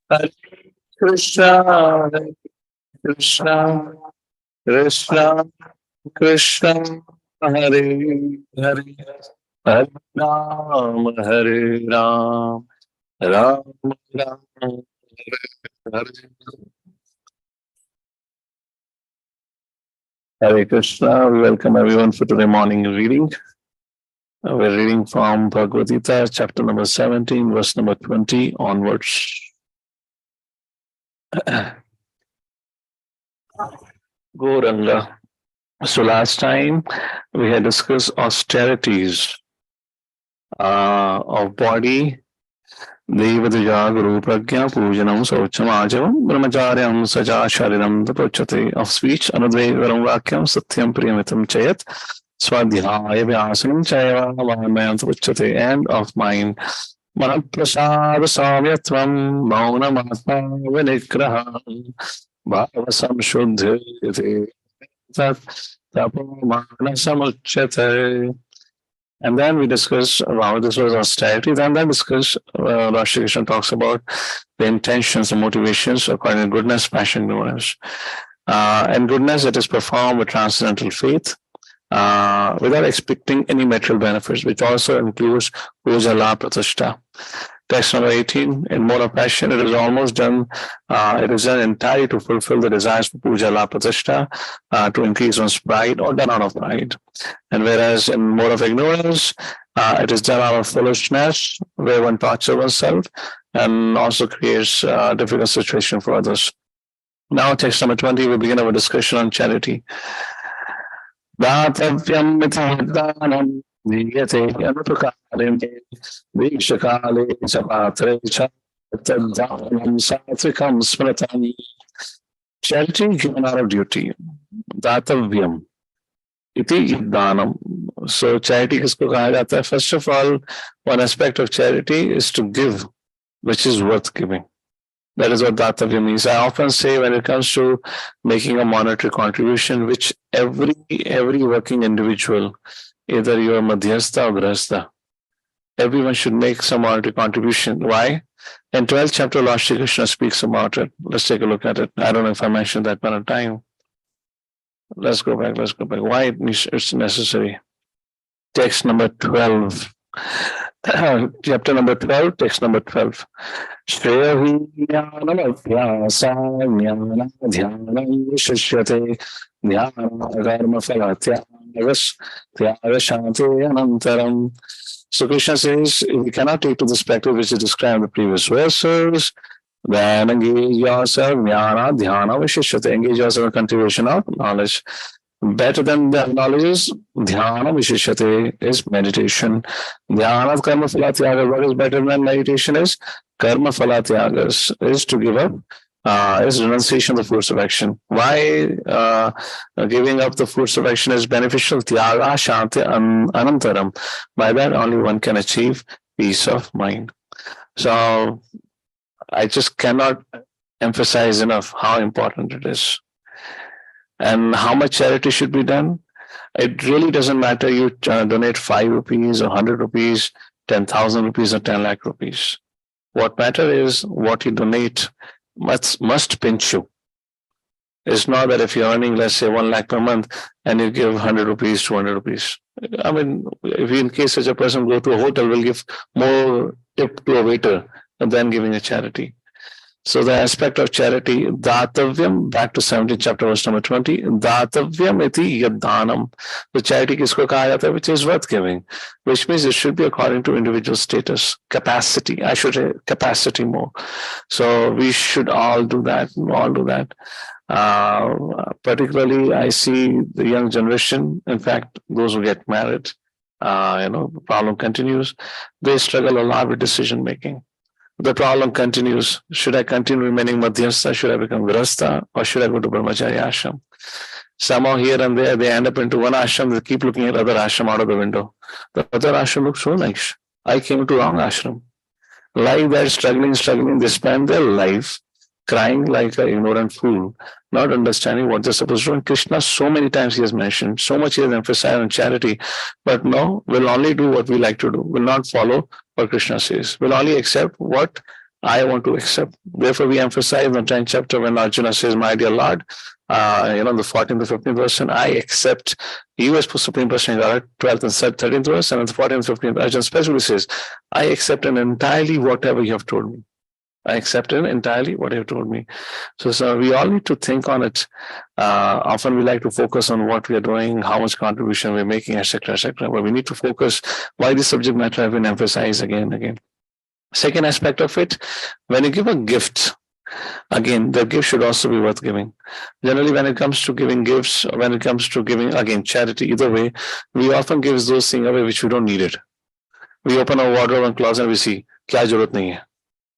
Hare Krishna, Hare Krishna, Krishna Krishna, Hare Hare, Hare Ram, Hare Ram, Ram Ram, Hare Hare. Hare Krishna. We welcome everyone for today morning reading. We're reading from Bhagavad Gita, chapter number 17, verse number 20 onwards. Gauranga. So last time we had discussed austerities of body, Devadaja Guru Pragya Pujanam Socham Ajavam Brahmacharyam Saja Shariram Tapochate of speech Anudvegaram Vakyam Satyam Priyamitam Chayat Swadhyaya Vyasanam Chayava Vamayam Tapochate and of mind Manaprasad Samyatvam Maunam Vinigraha Bhava Samshuddhite Tat Tapomana Samuchate. And then we discussed how this was austerity. Then discussed, Lord Shri Krishna talks about the intentions, the motivations according to goodness, passion, ignorance. And goodness that is performed with transcendental faith without expecting any material benefits, which also includes puja, la, pratishtha. Text number 18, in mode of passion, it is almost done, it is done entirely to fulfill the desires for puja, la, pratishtha, to increase one's pride or done out of pride. And whereas in mode of ignorance, it is done out of foolishness, where one tortures oneself and also creates a difficult situation for others. Now, text number 20, we begin our discussion on charity. Diyate Anupakare Vikshakale Chapatre Chatadhanam Satvikam Smritam. Charity given out of duty. Datavyam. Iti Danam. So charity kisko kaha jata hai? First of all, one aspect of charity is to give, which is worth giving. That is what Datavya means. I often say when it comes to making a monetary contribution, which every working individual, either you are Madhyastha or Grahastha, everyone should make some monetary contribution. Why? In 12th chapter, Lord Shri Krishna speaks about it. Let's take a look at it. I don't know if I mentioned that one time. Let's go back. Why it's necessary? Text number 12. Chapter number 12, text number 12. Shreyahi jnanam abhyasa jnana dhyanam vishishyate dhyana karma phala tyaga shanti anantaram. So Krishna says, if you cannot take to this practice which is described in the previous verses, then engage yourself jnana dhyana vishishyate. Engage yourself in cultivation of knowledge. Better than the knowledge is dhyana vishishyate, is meditation. Dhyana karma phala tyaga. What is better than meditation is karma phala tyagas, is to give up, is renunciation of the fruits of action. Why giving up the fruits of action is beneficial? Tyaga shanti anantaram. By that only one can achieve peace of mind. So I just cannot emphasize enough how important it is. And how much charity should be done? It really doesn't matter you donate 5 rupees or 100 rupees, 10,000 rupees or 10 lakh rupees. What matters is what you donate must pinch you. It's not that if you're earning, let's say 1 lakh per month and you give 100 rupees, 200 rupees. I mean, if in case such a person go to a hotel, will give more tip to a waiter than giving a charity. So the aspect of charity, Datavyam, back to 17th chapter, verse number 20, Datavyam iti yadhanam. The charity kisko kaha jata hai, which is worth giving, which means it should be according to individual status, capacity. I should say capacity more. So we should all do that, particularly I see the young generation, in fact, those who get married, the problem continues. They struggle a lot with decision making. The problem continues. Should I continue remaining Madhyastha? Should I become Grahastha? Or should I go to Brahmacharya ashram? Somehow here and there, they end up into one ashram. They keep looking at other ashram out of the window. The other ashram looks so nice. I came to wrong ashram. Like that, struggling, they spend their life crying like an ignorant fool, not understanding what they're supposed to do. And Krishna, so many times he has mentioned, so much he has emphasized on charity, but no, we'll only do what we like to do. We'll not follow what Krishna says. We'll only accept what I want to accept. Therefore, we emphasize in the 10th chapter when Arjuna says, "My dear Lord, the 14th to 15th verse, I accept you as Supreme Personality, 12th and 13th verse, and the 14th and 15th, Arjuna specifically says, I accept entirely whatever you have told me. I accept entirely what you have told me. So we all need to think on it. Often we like to focus on what we are doing, how much contribution we're making, etc., etc. But we need to focus why this subject matter have been emphasized again and again. Second aspect of it, when you give a gift, again, the gift should also be worth giving. Generally, when it comes to giving gifts, when it comes to giving, again, charity, either way, we often give those things away which we don't need it. We open our wardrobe and closet and we see, kya jarurat nahi hai.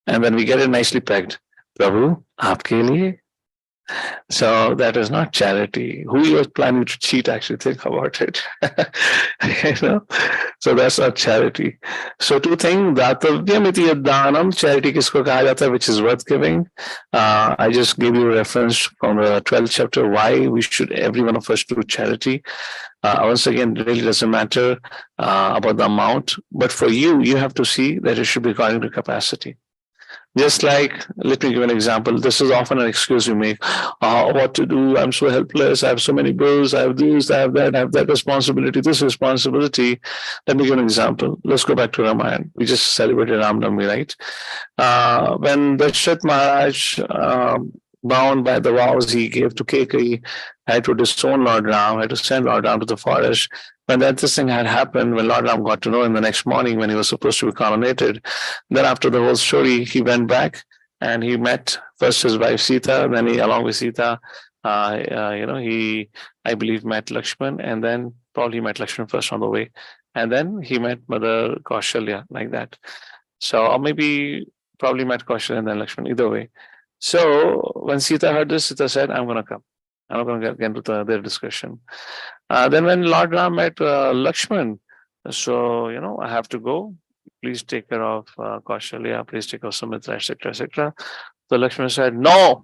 And then we get it nicely packed. Prabhu, aapke liye. So that is not charity. Who you are planning to cheat, actually think about it. So that's not charity. So two things, Datavyamiti Danam, charity kisko kaha jata hai, which is worth giving. I just gave you a reference from the 12th chapter, why we should, every one of us, do charity. Once again, it really doesn't matter about the amount, but for you, you have to see that it should be according to capacity. Just like, let me give an example. This is often an excuse we make. What to do? I'm so helpless. I have so many bills. I have this, I have that responsibility, this responsibility. Let me give an example. Let's go back to Ramayana. We just celebrated Ram Navami, right? When Dashrath Maharaj, bound by the vows he gave to Kekai, had to disown Lord Ram, had to send Lord Ram to the forest. When this thing had happened, when Lord Ram got to know in the next morning when he was supposed to be coronated, then after the whole story, he went back and he met first his wife Sita, then he, along with Sita, he, I believe, met Lakshman, and then probably met Lakshman first on the way, and then he met Mother Kaushalya, like that. So, or maybe probably met Kaushalya and then Lakshman, either way. So when Sita heard this, Sita said, I'm going to come. I'm not going to get into their discussion. Then when Lord Ram met Lakshman, so, I have to go. Please take care of Kaushalya, please take care of Sumitra, etc., etc. So Lakshman said, no,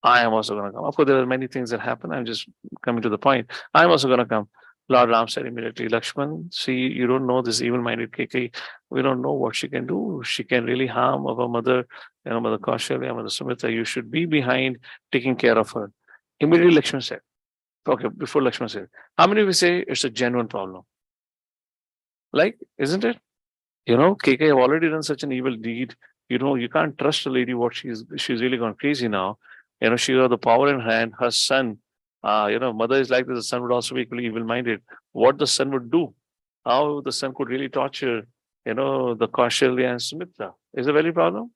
I am also going to come. Of course, there are many things that happen. I'm just coming to the point. I'm also going to come. Lord Ram said immediately, Lakshman, see, you don't know this evil-minded Kekai. We don't know what she can do. She can really harm our mother, Mother Kaushalya, Mother Sumitra. You should be behind taking care of her. Immediately Lakshman said, okay, before Lakshman said, how many of you say it's a genuine problem? Like, isn't it? Kekai have already done such an evil deed. You can't trust a lady what she's really gone crazy now. She got the power in hand. Her son, mother is like this, the son would also be equally evil-minded. What the son would do, how the son could really torture, the Kaushalya and Sumitra is a very problem.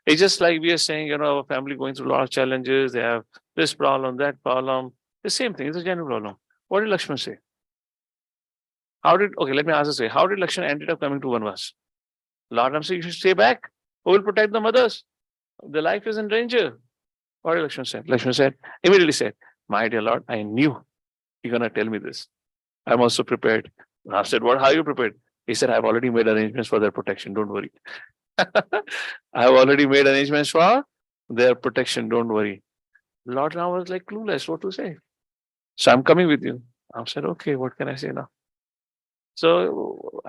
It's just like we are saying, our family going through a lot of challenges. They have this problem, that problem. The same thing. It's a genuine problem. What did Lakshman say? Okay, let me ask this way. How did Lakshman ended up coming to Vanvas? Lord Ram said, you should stay back. Who will protect the mothers? The life is in danger. What did Lakshman say? Lakshman immediately said, my dear Lord, I knew you're going to tell me this. I'm also prepared. I said, how are you prepared? He said, I've already made arrangements for their protection. Don't worry. I've already made arrangements for their protection. Don't worry. Lord Ram was like clueless what to say. So I'm coming with you. I said, okay, what can I say now? So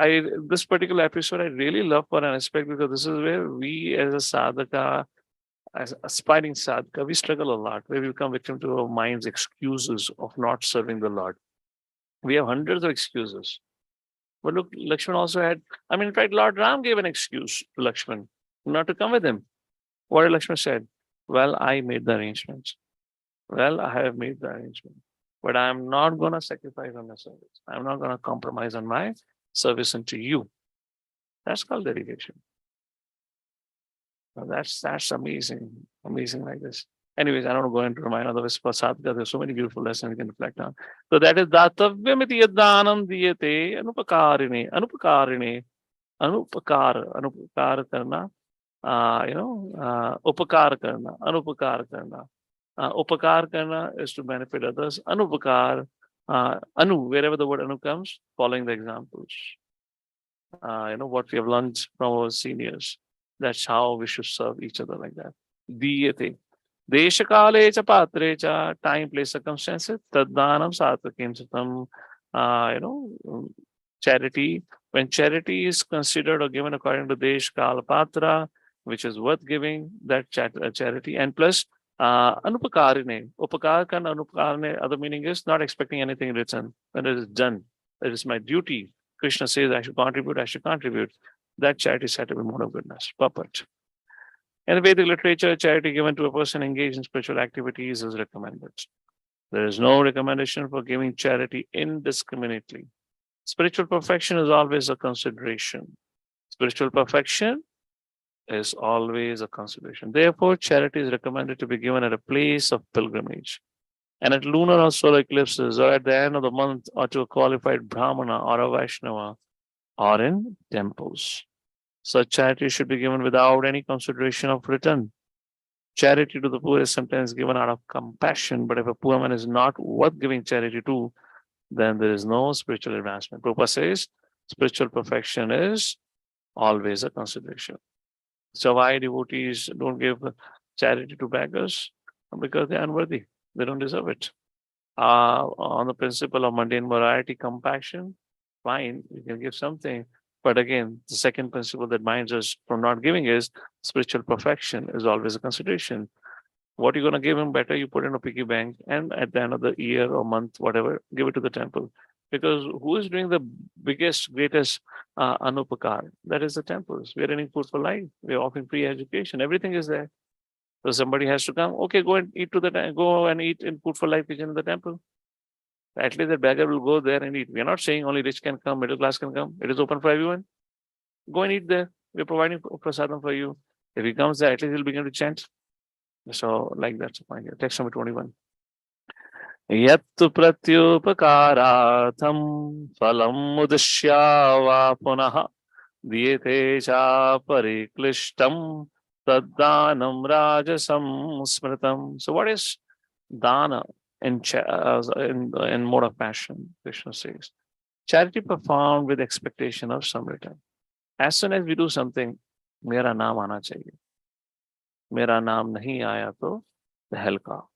this particular episode, I really love for an aspect because this is where we as a sadhaka, as aspiring sadhaka, we struggle a lot, where we become victim to our mind's excuses of not serving the Lord. We have hundreds of excuses. But look, Lakshman also had, in fact, Lord Ram gave an excuse to Lakshman not to come with him. What did Lakshman said? Well, I made the arrangements. Well, I have made the arrangement. But I'm not going to sacrifice on my service. I'm not going to compromise on my service unto you. That's called dedication. Now that's amazing. Amazing like this. Anyways, I don't want to go into Ramayana. Otherwise, for sadhaka, there's so many beautiful lessons we can reflect on. So that is Datavyamiti Yaddanam Diyate Anupakarine. Anupakar karna. Upakar karna. Anupakar karna. Upakar karna is to benefit others. Anupakar, wherever the word anu comes, following the examples. What we have learned from our seniors. That's how we should serve each other like that. Diyate. Deshakale cha patre cha, time, place, circumstances. Taddanam satvakim satam. Charity. When charity is considered or given according to Desh, Kal, Patra, which is worth giving, that charity, and plus anupakarine. Upakar and anupakarine, other meaning is not expecting anything in return. When it is done, it is my duty. Krishna says I should contribute, I should contribute. That charity is said to be mode of goodness. Purport. In the Vedic literature, charity given to a person engaged in spiritual activities is recommended. There is no recommendation for giving charity indiscriminately. Spiritual perfection is always a consideration. Spiritual perfection is always a consideration. Therefore, charity is recommended to be given at a place of pilgrimage, and at lunar or solar eclipses, or at the end of the month, or to a qualified Brahmana or a Vaishnava, or in temples. Such charity should be given without any consideration of return. Charity to the poor is sometimes given out of compassion, but if a poor man is not worth giving charity to, then there is no spiritual advancement. Prabhupada says spiritual perfection is always a consideration. So why devotees don't give charity to beggars? Because they are unworthy. They don't deserve it. On the principle of mundane morality, compassion, fine, you can give something. But again, the second principle that binds us from not giving is spiritual perfection is always a consideration. What you're going to give him, better you put in a piggy bank, and at the end of the year or month, whatever, give it to the temple. Because who is doing the biggest, greatest anupakar? That is the temples. We are running food for life. We are offering free education. Everything is there. So somebody has to come. Okay, go and eat go and eat in food for life kitchen in the temple. At least the beggar will go there and eat. We are not saying only rich can come, middle class can come. It is open for everyone. Go and eat there. We are providing prasadam for you. If he comes there, at least he'll begin to chant. So, like that's the point here. Text number 21. Yattu pratyupakaratham phalam udishya va punaha diyete cha pariklishtam taddanam rajasam smritam. So, what is dana in mode of passion? Krishna says, charity performed with expectation of some return. As soon as we do something, मेरा नाम आना चाहिए. मेरा नाम नहीं आया तो हल का.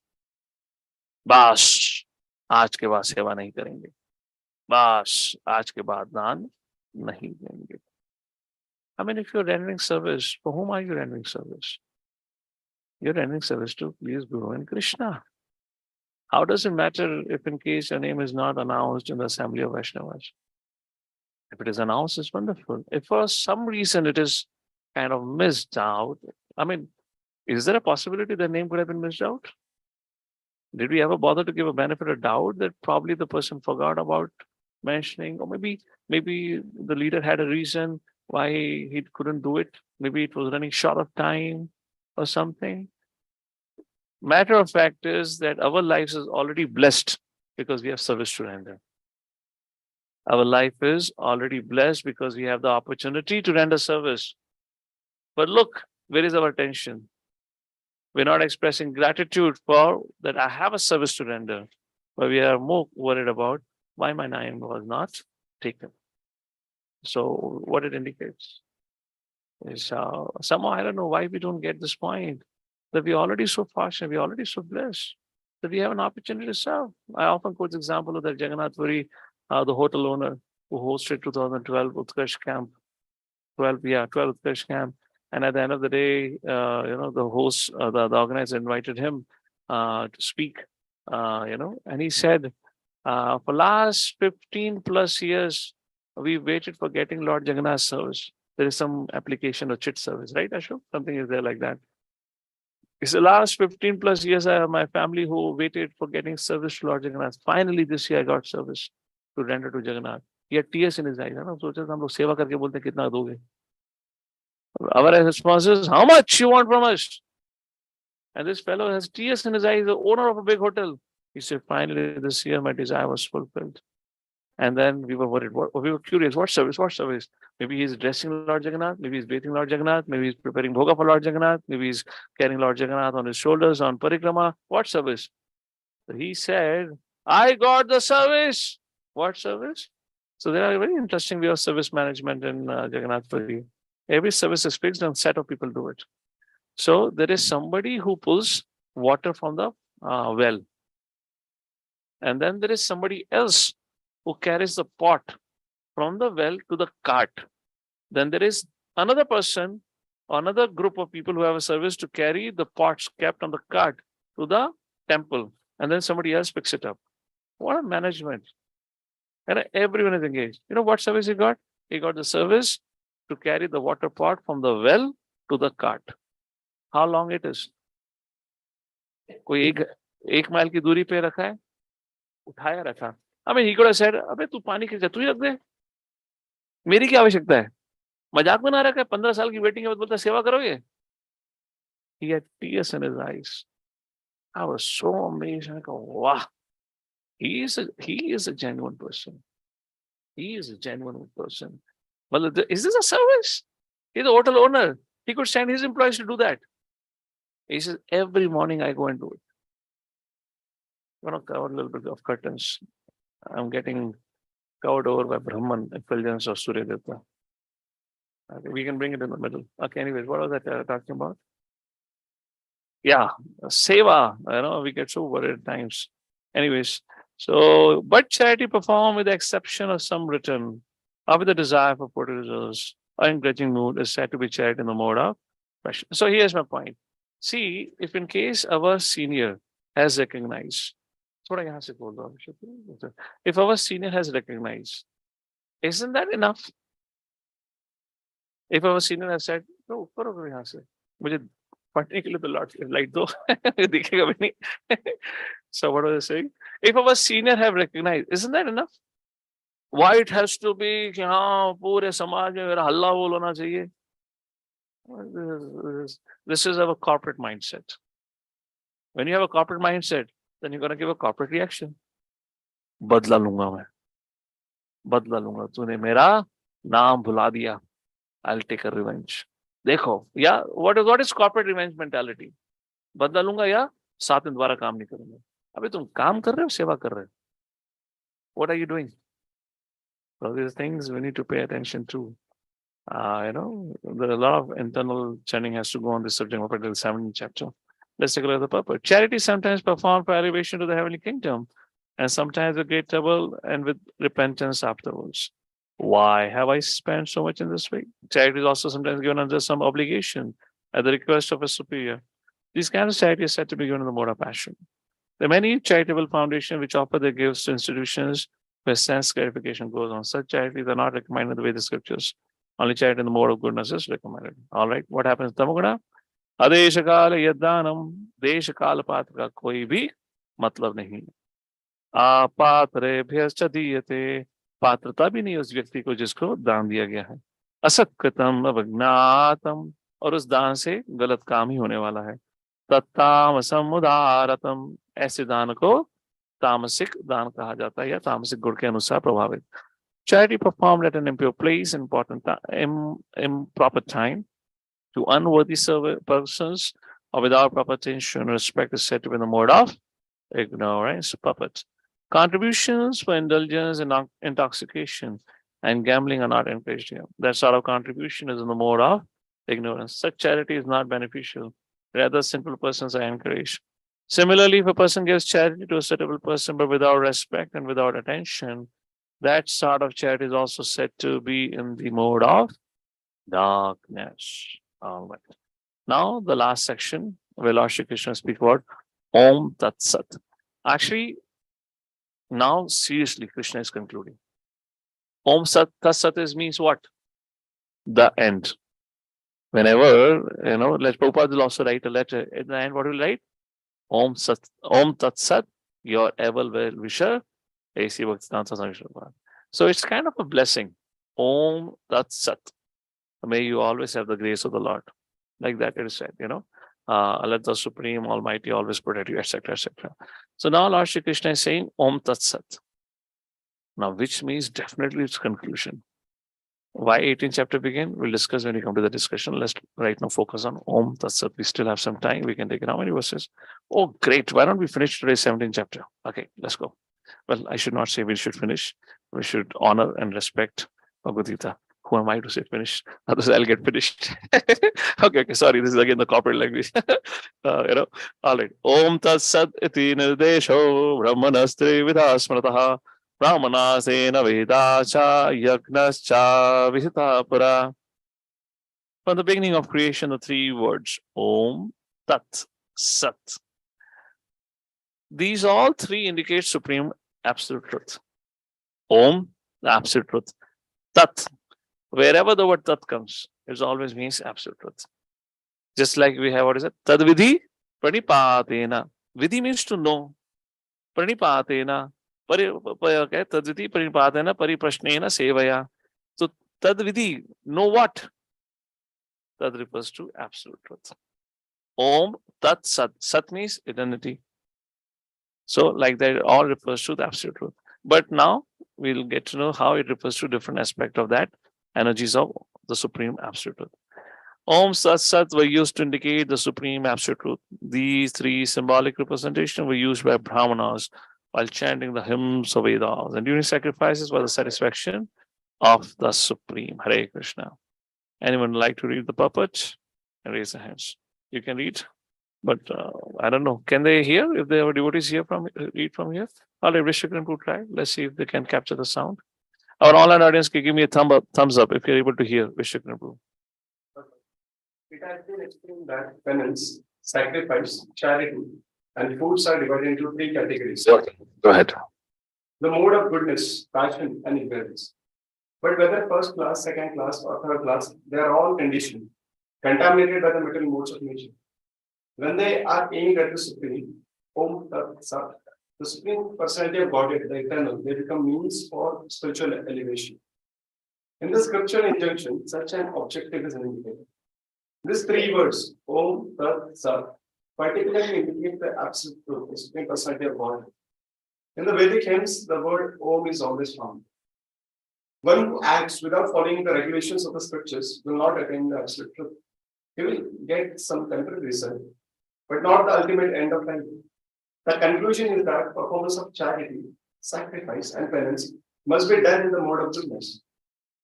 बस आज के बाद सेवा नहीं करेंगे. बस आज के बाद दान नहीं देंगे. I mean, if you're rendering service, for whom are you rendering service? You're rendering service to please Guru and Krishna. How does it matter if in case your name is not announced in the assembly of Vaishnavas? If it is announced, it's wonderful. If for some reason it is kind of missed out, I mean, is there a possibility the name could have been missed out? Did we ever bother to give a benefit of doubt that probably the person forgot about mentioning, or maybe the leader had a reason why he couldn't do it? Maybe it was running short of time or something. Matter of fact is that our lives is already blessed because we have service to render. Our life is already blessed because we have the opportunity to render service. But look, where is our attention? We're not expressing gratitude for that I have a service to render, but we are more worried about why my name was not taken. So what it indicates is somehow I don't know why we don't get this point, that we're already so fortunate, we're already so blessed, that we have an opportunity to serve. I often quote the example of that Jagannath Puri, the hotel owner who hosted 2012 Utkarsh camp, 12 Utkarsh camp. And at the end of the day, the host, the organizer invited him to speak, and he said, for last 15 plus years, we waited for getting Lord Jagannath's service. There is some application of chit service, right, Ashok? Something is there like that. It's the last 15 plus years, my family who waited for getting service to Lord Jagannath. Finally, this year I got service to render to Jagannath. He had tears in his eyes. सोचा हम लोग सेवा करके बोलते कितना दोगे? Our response is, how much you want from us? And this fellow has tears in his eyes, the owner of a big hotel. He said, finally, this year my desire was fulfilled. And then we were worried. We were curious. What service? What service? Maybe he's dressing Lord Jagannath. Maybe he's bathing Lord Jagannath. Maybe he's preparing bhoga for Lord Jagannath. Maybe he's carrying Lord Jagannath on his shoulders on parikrama. What service? So he said, I got the service. What service? So there are very interesting way of service management in Jagannath Puri. Every service is fixed and set of people do it. So there is somebody who pulls water from the well. And then there is somebody else who carries the pot from the well to the cart. Then there is another person another group of people who have a service to carry the pots kept on the cart to the temple, and then somebody else picks it up. What a management. And everyone is engaged. You know what service he got? He got the service to carry the water pot from the well to the cart. How long it is? कोई एक mile की दूरी पे रखा है, उठाया रखा. I mean, he could have said, अबे तू पानी खींचा, तू ही रख दे, मेरी क्या आवश्यकता है? मजाक में ना रखा है, 15 साल की वेटिंग है, बोलता सेवा करोगे? He had tears in his eyes. I was so amazed. I go, wow, he is a genuine person. He is a genuine person. Well, is this a service? He's a hotel owner. He could send his employees to do that. He says, every morning I go and do it. I'm going to cover a little bit of curtains. I'm getting covered over by Brahman, effulgence of Surya Devta. Okay, we can bring it in the middle. Okay, anyways, what was that talking about? Yeah, seva. We get so worried at times. Anyways, so, but charity performed with the exception of some written, or with the desire for results, or in grudging mood, is said to be charity in the mode of passion. So here's my point. See, if in case our senior has recognized, if our senior has recognized, isn't that enough? If our senior has said, no, मुझे पढ़ने के लिए तो light दो, दिखेगा भी नहीं. So what was I saying? If our senior have recognized, isn't that enough? Why it has to be कि हाँ पूरे समाज में मेरा हल्ला बोल होना चाहिए? This is our corporate mindset. When you have a corporate mindset, then you're going to give a corporate reaction. बदला लूंगा मैं, बदला लूंगा, तूने मेरा नाम भुला दिया. I'll take a revenge. देखो, yeah, what is corporate revenge mentality? बदला लूंगा या साथ में दोबारा काम नहीं करूंगा. अबे तुम काम कर रहे हो, सेवा कर रहे हो. What are you doing? So these things we need to pay attention to. There are a lot of internal chanting has to go on this subject, particularly the 17th chapter. Let's take a look at the purpose. Charity sometimes performed for elevation to the heavenly kingdom, and sometimes with great trouble and with repentance afterwards. Why have I spent so much in this way? Charity is also sometimes given under some obligation at the request of a superior. These kinds of charity is said to be given in the mode of passion. There are many charitable foundations which offer their gifts to institutions where sense gratification goes on. Such charities are not recommended the way the scriptures. Only charity in the mode of goodness is recommended. All right, what happens? Tamaguna? Adeshakala yaddanam, deshakala patra ka koi bhi matlab nahi. Apatrebhyascha diyate. पात्रता भी नहीं उस व्यक्ति को जिसको दान दिया गया है. असत्कृतम अवज्ञातम, और उस दान से गलत काम ही होने वाला है. तत्तामसम उदारतम, ऐसे दान को तामसिक दान कहा जाता है या तामसिक गुण के अनुसार प्रभावित. Charity performed at an impure place, improper time, to unworthy persons, or without proper attention and respect is said to be in the mode of ignorance, puppet. Contributions for indulgence and intoxication and gambling are not encouraged here. That sort of contribution is in the mode of ignorance. Such charity is not beneficial. Rather, simple persons are encouraged. Similarly, if a person gives charity to a suitable person but without respect and without attention, that sort of charity is also said to be in the mode of darkness. All right. Now, the last section where Lord Shri Krishna speaks about Om Tat Sat. Actually, now seriously, Krishna is concluding. Om Tat Sat means what? The end. Whenever, let Prabhupada will also write a letter. At the end, what will write? Om Tat Sat, your ever well-wisher, A.C. Bhaktivedanta Swami Prabhupada. So it's kind of a blessing. Om Tat Sat. May you always have the grace of the Lord. Like that it is said, let the Supreme Almighty always protect you, etc., etc. So now Lord Shri Krishna is saying Om Tat Sat. Now, which means definitely its conclusion. Why 18th chapter begin? We'll discuss when we come to the discussion. Let's right now focus on Om Tat Sat. We still have some time. We can take it. How many verses? Oh, great. Why don't we finish today's 17th chapter? Okay, let's go. Well, I should not say we should finish. We should honor and respect Bhagavad Gita. Who am I to say finish? Otherwise, I'll get finished. Okay, sorry. This is again the corporate language. All right. Om Tat Sat iti nirdesho brahmanastre vidhasmrataha brahmanasena vedacha yagnascha vihita pura From the beginning of creation, the three words Om, Tat, Sat. These all three indicate supreme absolute truth. Om, the absolute truth. Tat, wherever the word Tat comes, it always means absolute truth. Just like we have, what is it? Tad vidhi pranipatena. Vidhi means to know. Pranipatena. Tad vidhi pranipatena pariprashnena sevaya. So tad vidhi, know what? That refers to absolute truth. Om, Tat, Sat. Sat means eternity. So, like that, it all refers to the absolute truth. But now we'll get to know how it refers to different aspect of that energies of the supreme absolute truth. Om, Sat, Sat were used to indicate the supreme absolute truth. These three symbolic representations were used by Brahmanas while chanting the hymns of Vedas and during sacrifices for the satisfaction of the supreme. Hare Krishna. Anyone like to read the puppet? And raise their hands. You can read, but I don't know. Can they hear? If there are devotees here from read from here, I'll let Vishwakarma to try. Let's see if they can capture the sound. Our online audience can give me a thumbs up if you're able to hear Vishwakarma. It has been explained that penance, sacrifice, charity, and foods are divided into three categories. Okay, go ahead. The mode of goodness, passion, and ignorance. But whether first class, second class, or third class, they are all conditioned, contaminated by the material modes of nature. When they are aimed at the Supreme, Om Tat Sat, the Supreme Personality of Godhead, the Eternal, they become means for spiritual elevation. In the scriptural injunction, such an objective is indicated. These three words, Om Tat Sat, particularly indicate the absolute truth, the Supreme Personality of Godhead. In the Vedic hymns, the word Om is always found. One who acts without following the regulations of the scriptures will not attain the absolute truth. He will get some temporary result, but not the ultimate end of life. The conclusion is that performance of charity, sacrifice, and penance must be done in the mode of goodness.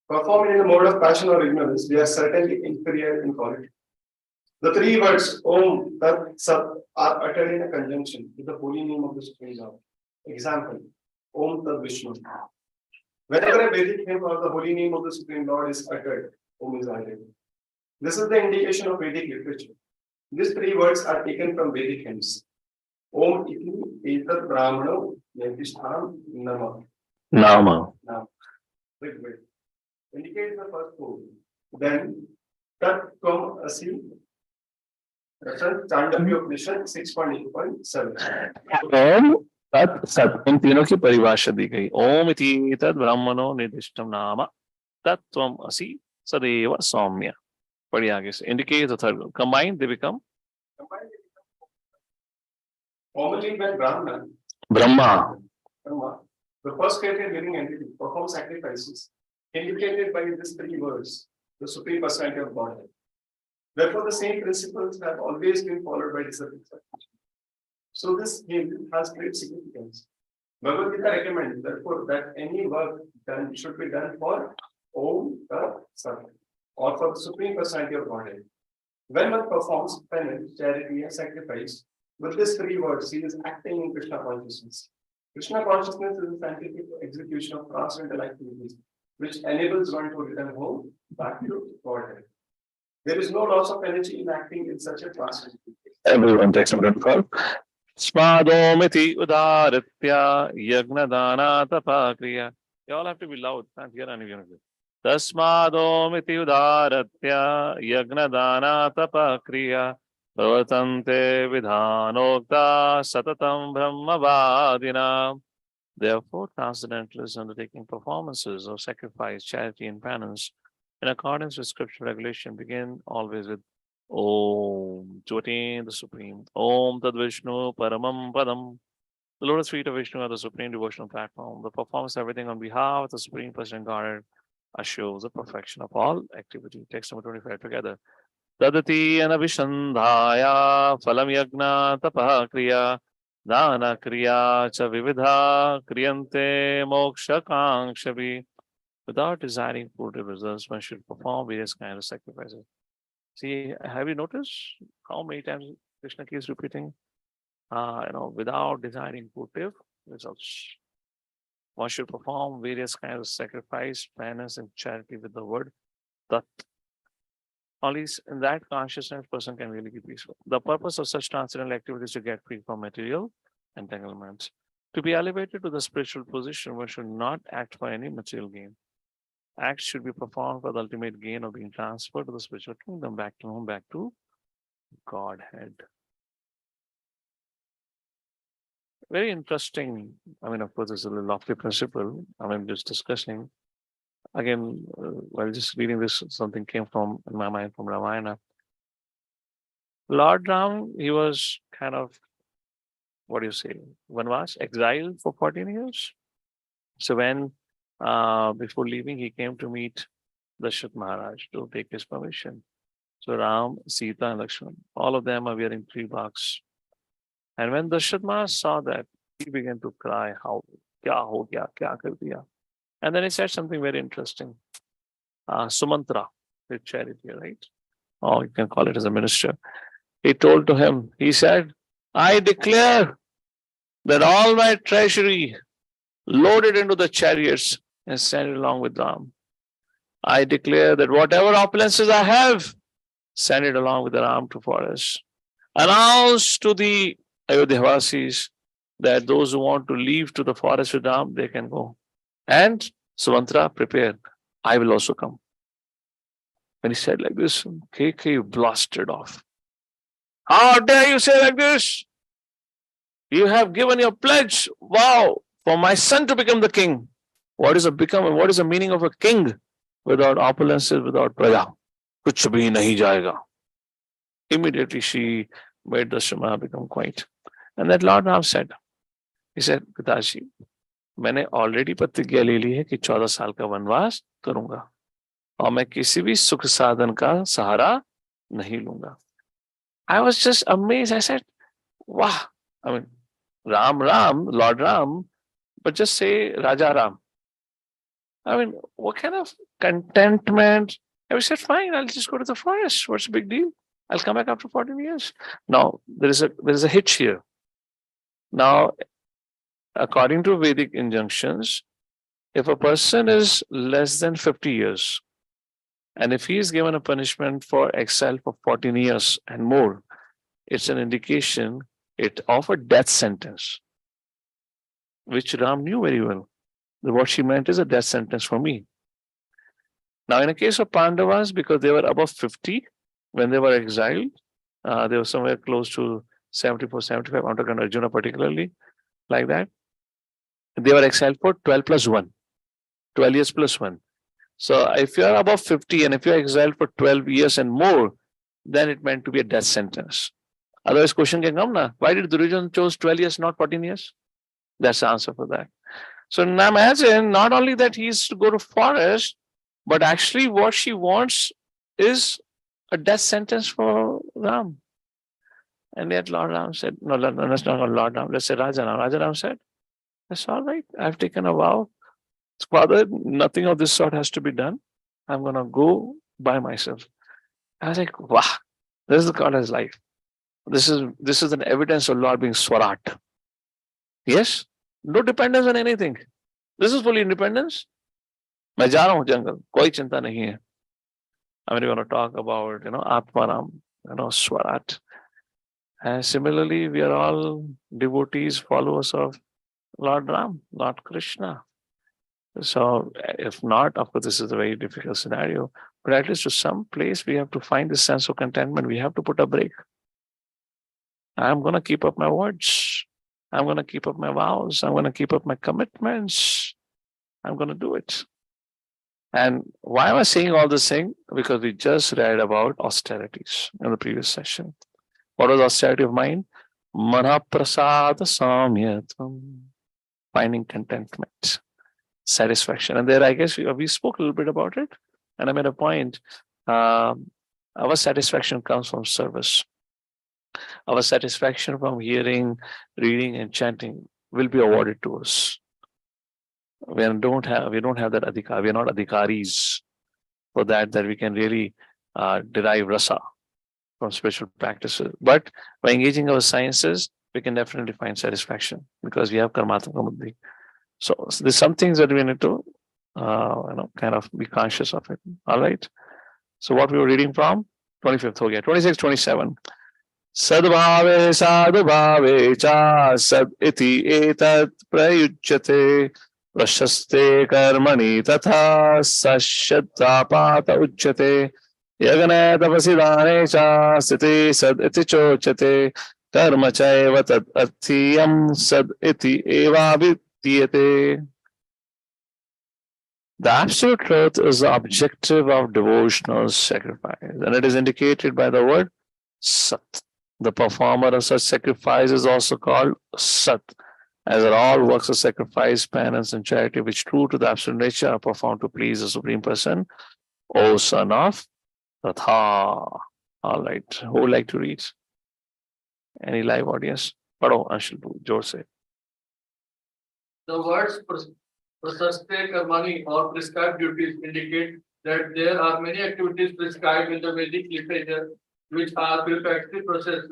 Performed in the mode of passion or ignorance, they are certainly inferior in quality. The three words Om, Tat, Sat are uttered in a conjunction with the holy name of the Supreme Lord. Example, Om Tat Vishnu. Whenever a Vedic hymn or the holy name of the Supreme Lord is uttered, Om is added. This is the indication of Vedic literature. These three words are taken from Vedic hymns. Om iti etat brahmano yadishtham nama. Nama. Now, wait. Indicates the first word. Then, Tat Tvam Asi. Reference Chandogya Upanishad 6.8.7. Om Tat Sat. इन तीनों की परिभाषा दी गई. ओम इति तद ब्रह्मणो निर्दिष्टम नाम तत्त्वम असि सदैव सौम्य. बढ़िया आगे से. Indicate the third one. Combined, they become Formerly, when Brahma. the first created living entity, performs sacrifices, indicated by these three words, the Supreme Personality of Godhead. Therefore, the same principles have always been followed by disciples. So, this hymn has great significance. Bhagavad Gita recommends, therefore, that any work done should be done for Om Tat Sat, or for the Supreme Personality of Godhead. When one performs penance, charity, and sacrifice, with these three words, he is acting in Krishna consciousness. Krishna consciousness is the scientific execution of transcendental activities, which enables one to return home back to Godhead. There is no loss of energy in acting in such a transcendental. Everyone takes a good call. Smadomiti udaritya yagnadana tapakriya. You all have to be loud. Can't hear any of you. Tasmadomiti udaratya yagnadana tapakriya. Pravartante vidhanokta satatam brahmavadina. Therefore, transcendentalists undertaking performances of sacrifice, charity, and penance in accordance with scriptural regulation begin always with Om to attain the supreme. Om Tad Vishnu Paramam Padam. The lotus feet of Vishnu are the supreme devotional platform. The performance of everything on behalf of the Supreme Person Godhead assures the perfection of all activity. Text number 25 together. Tadati anavishandhaya phalam yagna tapah kriya dana kriya cha vividha kriyante moksha kangshavi. Without desiring fruitive results, one should perform various kinds of sacrifices. See, have you noticed how many times Krishna keeps repeating, without desiring fruitive results? One should perform various kinds of sacrifice, penance, and charity with the word Tat. Only in that consciousness, person can really be peaceful. The purpose of such transcendental activities is to get free from material entanglements. To be elevated to the spiritual position, one should not act for any material gain. Acts should be performed for the ultimate gain of being transferred to the spiritual kingdom, back to home, back to Godhead. Very interesting. I mean, of course, it's a lofty principle. I mean, just discussing. Again, while just reading this, something came from in my mind from Ramayana. Lord Ram, he was kind of, what do you say, Vanvas, exiled for 14 years. So when, before leaving, he came to meet Dashrath Maharaj to take his permission. So Ram, Sita, and Lakshman, all of them are wearing 3 bucks. And when Dashrath Maharaj saw that, he began to cry, how, kya ho gaya, kya kar diya? And then he said something very interesting. Sumantra, with charity, right? Or you can call it as a minister. He told to him, he said, I declare that all my treasury loaded into the chariots and sent it along with Ram. I declare that whatever opulences I have, send it along with the Ram to forest. Announce to the Ayodhya-vasis that those who want to leave to the forest with Ram, they can go. And Sumantra, prepare. I will also come. When he said like this, KK blasted off. How dare you say like this? You have given your pledge, wow, for my son to become the king. What is the meaning of a king without opulences, without praja? Kuch bhi nahi jayega. Immediately she made the Shama become quiet. And that Lord Ram said, he said, Pitaji, मैंने already प्रतिज्ञा ले ली है कि 14 साल का वनवास करूंगा और मैं किसी भी सुख साधन का सहारा नहीं लूंगा. I was just amazed. I said, wow. I mean, Ram, Lord Ram, but just say Raja Ram. I mean, what kind of contentment? I said, fine, I'll just go to the forest. What's the big deal? I'll come back after 14 years. Now, there is a hitch here. Now, according to Vedic injunctions, if a person is less than 50 years, and if he is given a punishment for exile for 14 years and more, it's an indication of a death sentence, which Ram knew very well. What she meant is a death sentence for me. Now, in the case of Pandavas, because they were above 50 when they were exiled, they were somewhere close to 74, 75, I'm talking Arjuna particularly, like that. They were exiled for 12 plus 1, 12 years plus 1. So if you are above 50 and if you are exiled for 12 years and more, then it meant to be a death sentence. Otherwise, question can come now. Why did Duryodhana chose 12 years, not 14 years? That's the answer for that. So now imagine not only that he's to go to forest, but actually what she wants is a death sentence for Ram. And yet Lord Ram said, no, that's not Lord Ram, let's say Raja Ram. Raja Ram said, that's all right. I've taken a vow. Father, nothing of this sort has to be done. I'm going to go by myself. I was like, wow, this is God's life. This is an evidence of Lord being Swarat. Yes? No dependence on anything. This is fully independence. मैं जा रहा हूँ जंगल, कोई चिंता नहीं है. I mean, we're going to talk about, Atmaram, Swarat. And similarly, we are all devotees, followers of Lord Ram, Lord Krishna. So if not, of course, this is a very difficult scenario, but at least to some place, we have to find this sense of contentment. We have to put a break. I'm going to keep up my words. I'm going to keep up my vows. I'm going to keep up my commitments. I'm going to do it. And why am I saying all this thing? Because we just read about austerities in the previous session. What was austerity of mind? Mana prasada samyatvam. Finding contentment, satisfaction. And there, I guess we spoke a little bit about it. And I made a point. Our satisfaction comes from service. Our satisfaction from hearing, reading, and chanting will be awarded to us. We don't have that adhikar. We are not adhikaris for that we can really derive rasa from spiritual practices. But by engaging our sciences, we can definitely find satisfaction because we have karmatmaka buddhi. So there's some things that we need to kind of be conscious of it. All right. So what we were reading from 25th हो गया 26 27 सद्भावे साधुभावे चा सद इति एतत् प्रयुज्यते प्रशस्ते कर्मणि तथा सश्यतापात उच्यते यज्ञे तपसि दाने च स्थिति सद इति चोच्यते कर्म चैव तद् अर्थीयं सद इति एवाभिधीयते. The absolute truth is the objective of devotional sacrifice, and it is indicated by the word Sat. The performer of such sacrifice is also called Sat, as are all works of sacrifice, penance, and charity, which true to the absolute nature are performed to please the Supreme Person, O son of Tatha. All right, who would like to read? Any live audience? Paro, Anshul, Jor se. The words prasaste karmani or prescribed duties indicate that there are many activities prescribed in the Vedic literature which are preparatory processes,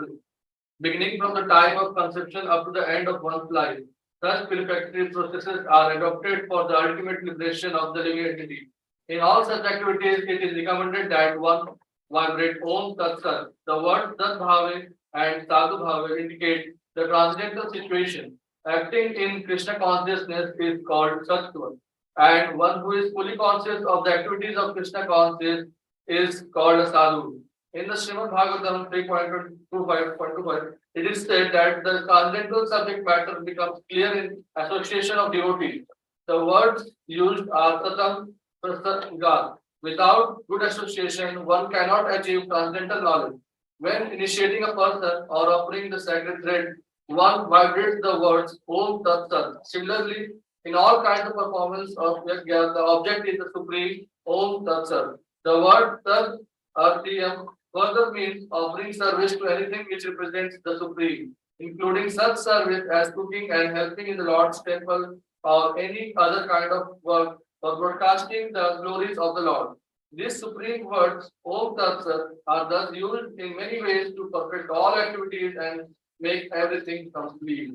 beginning from the time of conception up to the end of one's life. Such preparatory processes are adopted for the ultimate liberation of the living entity. In all such activities, it is recommended that one vibrate Om Tat Sat. The words Tat Bhave and Sadhu Bhave indicate the transcendental situation. Acting in Krishna consciousness is called Sattva, and one who is fully conscious of the activities of Krishna consciousness is called a Sadhu. In the Srimad Bhagavatam 3.25, it is said that the transcendental subject matter becomes clear in association of devotees. The words used are Satam, Prasad. Without good association, one cannot achieve transcendental knowledge. When initiating a person or offering the sacred thread, one vibrates the words Om Tat Sat. Similarly, in all kinds of performance of yajna, the object is the supreme Om Tat Sat. The word Tat Artiyam further means offering service to anything which represents the supreme, including such service as cooking and helping in the Lord's temple or any other kind of work for broadcasting the glories of the Lord. These supreme words, Om Tat Sat, are thus used in many ways to perfect all activities and make everything complete.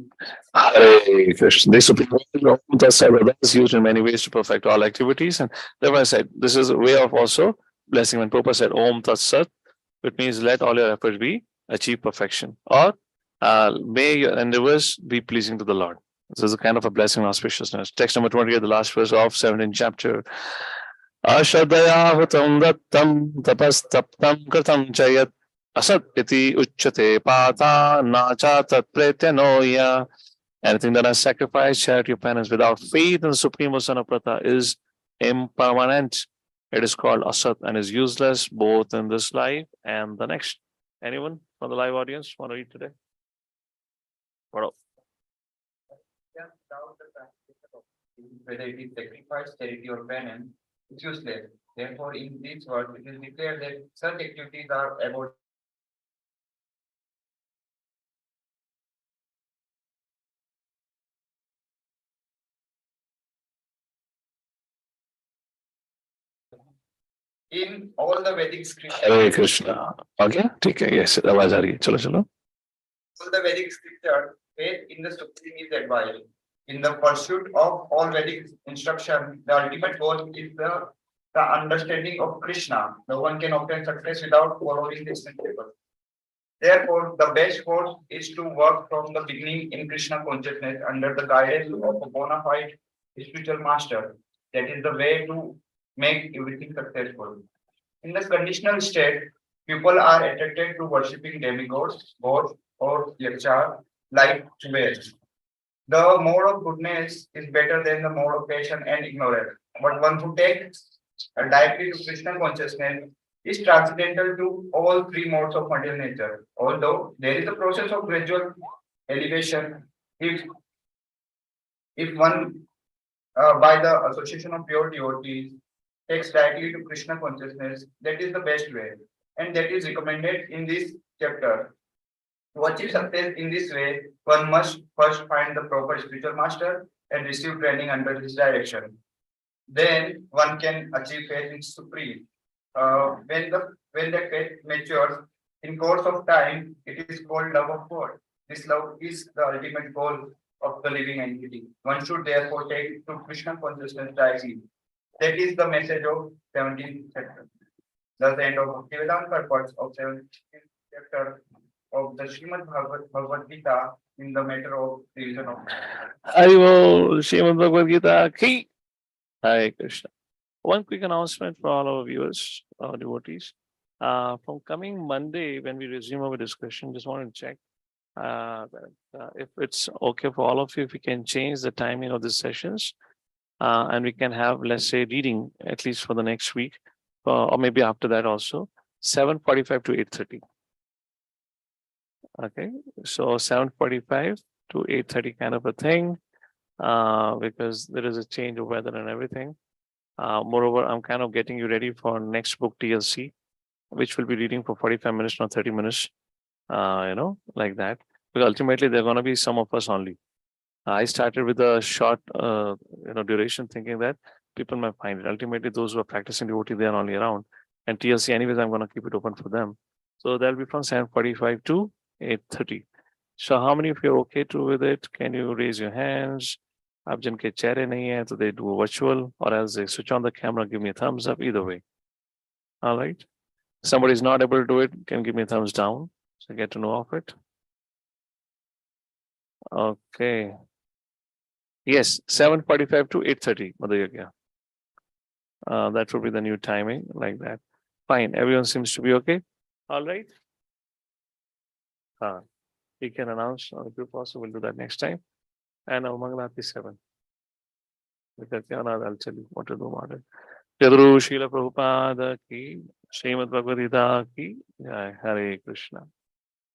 Hare Krishna. This Supreme Lord is used in many ways to perfect all activities. And therefore I said, this is a way of also blessing. When Prabhupada said Om Tat Sat, it means let all your efforts be achieve perfection. Or may your endeavors be pleasing to the Lord. This is a kind of a blessing and auspiciousness. Text number 28, the last verse of 17th chapter. Ashadaya hutam dattam tapastaptam kritam chayat asat iti uchyate pata nacha tat pretyanoya. Anything that has sacrificed, charity, or penance without faith in the Supreme Son of Prata is impermanent. It is called asat and is useless both in this life and the next. Anyone from the live audience want to read today? What? Whether it is sacrifice, charity, or penance, it's useless. Therefore, in this verse, it is declared that such activities are about in all the Vedic scriptures. Hare Krishna. Okay, ठीक है. Yes, आवाज आ रही है. चलो चलो. All the Vedic scripture, faith in the Supreme is advised. In the pursuit of all Vedic instruction, the ultimate goal is the understanding of Krishna. No one can obtain success without following this principle. Therefore, the best course is to work from the beginning in Krishna consciousness under the guidance of a bona fide spiritual master. That is the way to make everything successful. In the conditional state, people are attracted to worshipping demigods, gods, or yakshas like jewels. The mode of goodness is better than the mode of passion and ignorance. But one who takes directly to Krishna consciousness is transcendental to all three modes of material nature. Although there is a process of gradual elevation, if one by the association of pure devotees takes directly to Krishna consciousness, that is the best way, and that is recommended in this chapter. To achieve success in this way, one must first find the proper spiritual master and receive training under his direction. Then one can achieve faith in Supreme. When the faith matures, in course of time, it is called love of God. This love is the ultimate goal of the living entity. One should therefore take to Krishna consciousness directly. That is the message of 17th chapter. Thus, the end of Bhaktivedanta purports of 7th chapter of the Srimad Bhagavad Gita in the matter of reason of. Haribo, Srimad Bhagavad Gita ki. Hare Krishna. One quick announcement for all our viewers, our devotees. From coming Monday, when we resume our discussion, just want to check if it's okay for all of you, if we can change the timing of the sessions, and we can have, let's say, reading at least for the next week, or maybe after that also, 7:45 to 8:30. Okay, so 7:45 to 8:30 kind of a thing, because there is a change of weather and everything. Moreover, I'm kind of getting you ready for next book TLC, which will be reading for 45 minutes, not 30 minutes, like that. Because ultimately, there are going to be some of us only. I started with a short, duration, thinking that people might find it. Ultimately, those who are practicing devotee, they are only around. And TLC, anyways, I'm going to keep it open for them. So that'll be from 7:45 to 8:30. So how many of you are okay with it? Can you raise your hands? अब जिनके चेहरे नहीं है, so they do virtual, or else they switch on the camera, give me a thumbs up. Either way. All right. Somebody is not able to do it, can give me a thumbs down. So get to know of it. Okay. Yes, 7:45 to 8:30, Mother Yagya. That would be the new timing, like that. Fine. Everyone seems to be okay. All right. We can announce, or if you possible, we'll do that next time. And Mangalati 7. Because I'll tell you what to do about it. Yadru Srila Prabhupada ki, Srimad Bhagavad Gita ki, Jai Hare Krishna.